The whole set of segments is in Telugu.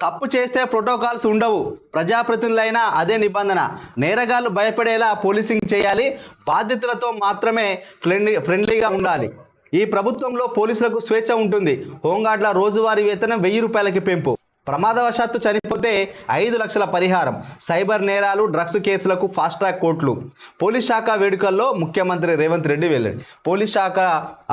తప్పు చేస్తే ప్రోటోకాల్స్ ఉండవు. ప్రజాప్రతినిధులైనా అదే నిబంధన. నేరగాళ్లు భయపడేలా పోలీసింగ్ చేయాలి. బాధ్యతలతో మాత్రమే ఫ్రెండ్లీగా ఉండాలి. ఈ ప్రభుత్వంలో పోలీసులకు స్వేచ్ఛ ఉంటుంది. హోంగార్డుల రోజువారీ వేతనం 1000 రూపాయలకి పెంపు. ప్రమాదవశాత్తు చనిపోతే 5 లక్షల పరిహారం. సైబర్ నేరాలు, డ్రగ్స్ కేసులకు ఫాస్ట్ ట్రాక్ కోర్టులు. పోలీస్ శాఖ వేడుకల్లో ముఖ్యమంత్రి రేవంత్ రెడ్డి వెల్లడి. పోలీస్ శాఖ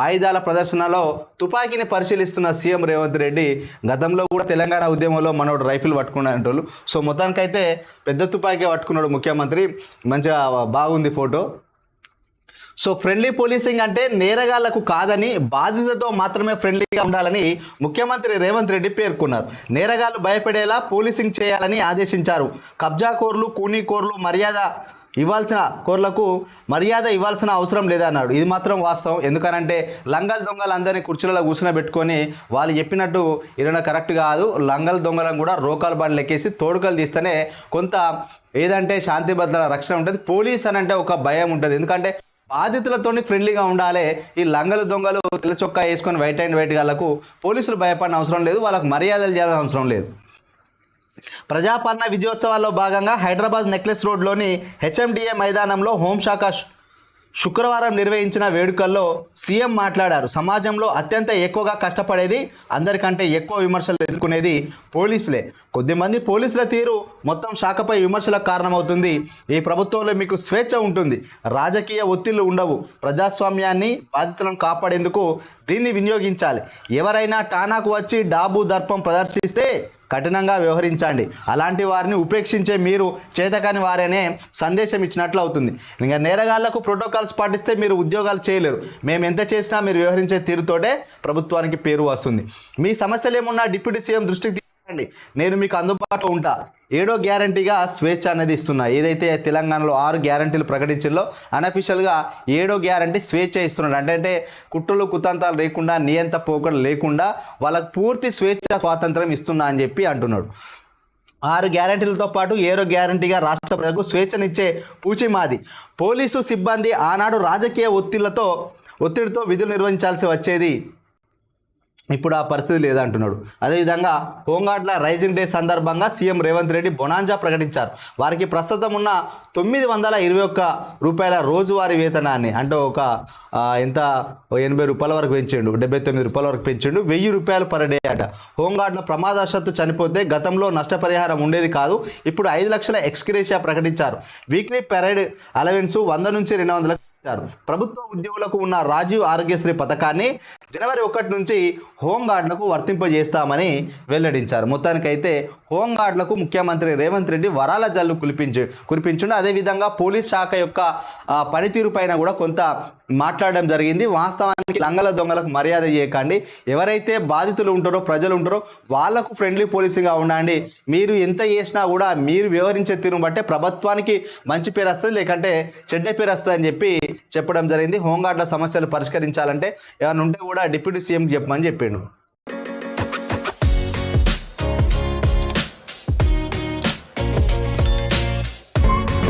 ఆయుధాల ప్రదర్శనలో తుపాకీని పరిశీలిస్తున్న సీఎం రేవంత్ రెడ్డి గతంలో కూడా తెలంగాణ ఉద్యమంలో మనోడు రైఫిల్ పట్టుకున్నాడు. సో మొత్తానికైతే పెద్ద తుపాకీ పట్టుకున్నాడు ముఖ్యమంత్రి. మంచిగా బాగుంది ఫోటో. సో ఫ్రెండ్లీ పోలీసింగ్ అంటే నేరగాళ్లకు కాదని, బాధ్యతతో మాత్రమే ఫ్రెండ్లీగా ఉండాలని ముఖ్యమంత్రి రేవంత్ రెడ్డి పేర్కొన్నారు. నేరగాళ్లు భయపడేలా పోలీసింగ్ చేయాలని ఆదేశించారు. కబ్జాకోర్లు, కూనీకోర్లు మర్యాద ఇవ్వాల్సిన అవసరం లేదన్నాడు. ఇది మాత్రం వాస్తవం. ఎందుకనంటే లంగల్ దొంగలందరినీ కుర్చీలలో కూర్చునబెట్టుకొని వాళ్ళు చెప్పినట్టు ఇరవై కరెక్ట్ కాదు. లంగల్ దొంగలను కూడా రోకాల బండ్లు ఎక్కేసి తోడుకలు తీస్తేనే కొంత ఏదంటే శాంతి భద్రతల రక్షణ ఉంటుంది. పోలీస్ అని అంటే ఒక భయం ఉంటుంది. ఎందుకంటే బాధితులతో ఫ్రెండ్లీగా ఉండాలి. ఈ లంగలు దొంగలు తెల్ల చొక్కా వేసుకొని వైట్ అండ్ వైట్ గాళ్లకు పోలీసులు భయపడిన అవసరం లేదు. వాళ్ళకు మర్యాదలు చేయాల్సిన అవసరం లేదు. ప్రజాపాలన విజయోత్సవాల్లో భాగంగా హైదరాబాద్ నెక్లెస్ రోడ్లోని హెచ్ఎండిఏ మైదానంలో హోంశాఖ శుక్రవారం నిర్వహించిన వేడుకల్లో సీఎం మాట్లాడారు. సమాజంలో అత్యంత ఎక్కువగా కష్టపడేది, అందరికంటే ఎక్కువ విమర్శలు ఎదుర్కొనేది పోలీసులే. కొద్దిమంది పోలీసుల తీరు మొత్తం శాఖపై విమర్శలకు కారణమవుతుంది. ఈ ప్రభుత్వంలో మీకు స్వేచ్ఛ ఉంటుంది, రాజకీయ ఒత్తిళ్లు ఉండవు. ప్రజాస్వామ్యాన్ని, బాధితులను కాపాడేందుకు దీన్ని వినియోగించాలి. ఎవరైనా టానాకు వచ్చి డాబు దర్పం ప్రదర్శిస్తే కఠినంగా వ్యవహరించండి. అలాంటి వారిని ఉపేక్షించే మీరు చేతకాని వారనే సందేశం ఇచ్చినట్లు అవుతుంది. ఇంకా నేరగాళ్లకు ప్రోటోకాల్స్ పాటిస్తే మీరు ఉద్యోగాలు చేయలేరు. మేము ఎంత చేసినా మీరు వ్యవహరించే తీరుతోటే ప్రభుత్వానికి పేరు వస్తుంది. మీ సమస్యలు ఏమున్నా డిప్యూటీ సీఎం దృష్టికి తీసుకురండి, నేను మీకు అందుబాటులో ఉంటా. 7వ గ్యారంటీగా స్వేచ్ఛ అనేది ఇస్తున్నా. ఏదైతే తెలంగాణలో 6 గ్యారంటీలు ప్రకటించిందో అన్అఫీషియల్గా 7వ గ్యారంటీ స్వేచ్ఛ ఇస్తున్నాడు. అంటే కుట్రలు కుతంత్రాలు లేకుండా, నియంత పోకడలు లేకుండా వాళ్ళకు పూర్తి స్వేచ్ఛ స్వాతంత్రం ఇస్తున్నా అని చెప్పి అంటున్నాడు. 6 గ్యారంటీలతో పాటు 7వ గ్యారంటీగా రాష్ట్ర ప్రజలకు స్వేచ్ఛనిచ్చే పూచిమాది. పోలీసు సిబ్బంది ఆనాడు రాజకీయ ఒత్తిడితో విధులు నిర్వహించాల్సి వచ్చేది. ఇప్పుడు ఆ పరిస్థితి లేదంటున్నాడు. అదేవిధంగా హోంగార్డుల రైజింగ్ డే సందర్భంగా సీఎం రేవంత్ రెడ్డి బొనాంజా ప్రకటించారు. వారికి ప్రస్తుతం ఉన్న 921 రూపాయల రోజువారీ వేతనాన్ని అంటే ఒక 80 రూపాయల వరకు పెంచిండు, 79 రూపాయల వరకు పెంచిండు. 1000 రూపాయలు పర్ డే అట. హోంగార్డుల ప్రమాదవశాత్తు చనిపోతే గతంలో నష్టపరిహారం ఉండేది కాదు. ఇప్పుడు 5 లక్షల ఎక్స్గ్రేషియా ప్రకటించారు. వీక్లీ పెరేడ్ అలవెన్స్ 100 నుంచి 200 ప్రభుత్వ ఉద్యోగులకు ఉన్న రాజీవ్ ఆరోగ్యశ్రీ పథకాన్ని జనవరి 1 నుంచి హోంగార్డులకు వర్తింపజేస్తామని వెల్లడించారు. మొత్తానికైతే హోంగార్డులకు ముఖ్యమంత్రి రేవంత్ రెడ్డి వరాల జల్లు కురిపించుండు. అదేవిధంగా పోలీస్ శాఖ యొక్క పనితీరు పైన కూడా కొంత మాట్లాడడం జరిగింది. వాస్తవానికి లంగల దొంగలకు మర్యాద చేయకండి. ఎవరైతే బాధితులు ఉంటారో, ప్రజలు ఉంటారో వాళ్లకు ఫ్రెండ్లీ పోలీసింగ్గా ఉండండి. మీరు ఎంత చేసినా కూడా మీరు వ్యవహరించే తీరును బట్టే ప్రభుత్వానికి మంచి పేరు వస్తుంది, లేకంటే చెడ్డ పేరు వస్తుంది అని చెప్పి చెప్పడం జరిగింది. హోంగార్డుల సమస్యలు పరిష్కరించాలంటే ఏమైనా ఉంటే కూడా డిప్యూటీ సీఎంకి చెప్పమని చెప్పిండు.